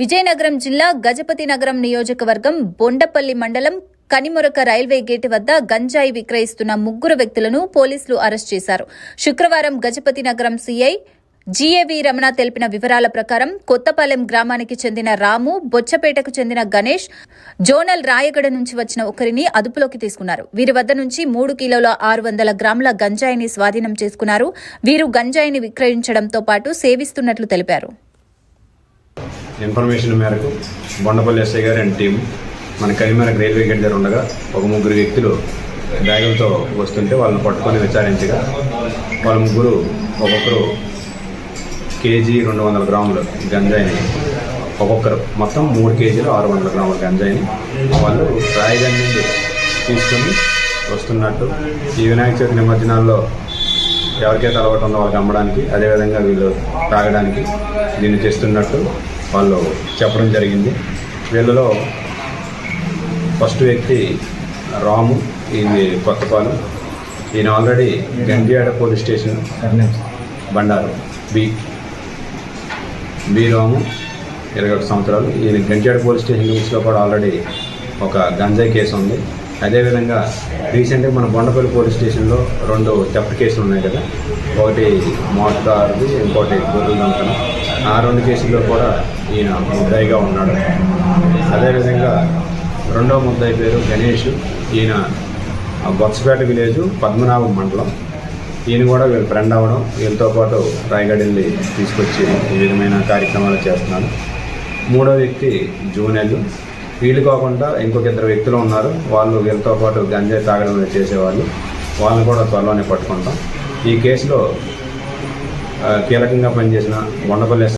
విజయనగరం జిల్లా గజపతి నగరం నియోజకవర్గం బొండపల్లి మండలం కనిమొరక రైల్వే గేటు వద్ద గంజాయి విక్రయిస్తున్న ముగ్గురు వ్యక్తులను పోలీసులు అరెస్ట్ చేశారు. శుక్రవారం గజపతి నగరం సీఐ జీఏవీ రమణ తెలిపిన వివరాల ప్రకారం కొత్తపాలెం గ్రామానికి చెందిన రాము, బొచ్చపేటకు చెందిన గణేష్, జోనల్ రాయగడ నుంచి వచ్చిన ఒకరిని అదుపులోకి తీసుకున్నారు. వీరి వద్ద నుంచి 3 కిలోల 600 గ్రాముల గంజాయిని స్వాధీనం చేసుకున్నారు. వీరు గంజాయిని విక్రయించడంతో పాటు సేవిస్తున్నట్లు తెలిపారు. ఇన్ఫర్మేషన్ మేరకు బొండపల్లి ఎస్ఐ గారు అండ్ టీం మన కనిమొరక రైల్వే గేట్ దగ్గర ఉండగా ఒక ముగ్గురు వ్యక్తులు బ్యాగులతో వస్తుంటే వాళ్ళని పట్టుకొని విచారించగా వాళ్ళ ముగ్గురు ఒక్కొక్కరు కేజీ 200 గ్రాములు గంజాయిని, ఒక్కొక్కరు మొత్తం 3 కేజీలు 600 గ్రాముల గంజాయిని వాళ్ళు రాయగడ నుండి తీసుకొని వస్తున్నట్టు, ఈ వినాయక చవితి నిమజ్జనాల్లో ఎవరికైతే అలవాటు ఉందో వాళ్ళకి అమ్మడానికి, అదేవిధంగా వీళ్ళు తాగడానికి దీన్ని చేస్తున్నట్టు వాళ్ళు చెప్పడం జరిగింది. వీళ్ళలో ఫస్ట్ వ్యక్తి రాము, ఇది కొత్తపాలెం. ఈయన already Gandiyada police station Bandaru B Ramu 21 సంవత్సరాలు. ఈయన గండియాడ పోలీస్ స్టేషన్ లిమిట్స్లో కూడా ఆల్రెడీ ఒక గంజాయి కేసు ఉంది. అదేవిధంగా రీసెంట్గా మన బొండపల్లి పోలీస్ స్టేషన్లో 2 థెఫ్ట్ కేసులు ఉన్నాయి కదా, ఒకటి మోటార్ది, ఇంకోటి గొర్రెల దొంగతనం. ఆ 2 కేసుల్లో కూడా ఈయన ముద్దాయిగా ఉన్నాడు. అదేవిధంగా రెండవ ముద్దాయి పేరు గణేష్. ఈయన బొత్సపేట విలేజ్, పద్మనాభం మండలం. ఈయన కూడా వీళ్ళు ఫ్రెండ్ అవ్వడం, వీళ్ళతో పాటు రాయగడ వెళ్ళి తీసుకొచ్చి ఈ విధమైన కార్యక్రమాలు చేస్తున్నాడు. మూడో వ్యక్తి జూనెల్. వీళ్ళు కాకుండా ఇంకొక 2 వ్యక్తులు ఉన్నారు. వాళ్ళు వీళ్ళతో పాటు గంజాయి తాగడం చేసేవాళ్ళు. వాళ్ళని కూడా త్వరలోనే పట్టుకుంటాం. ఈ కేసులో కీలకంగా పనిచేసిన బొండపల్లి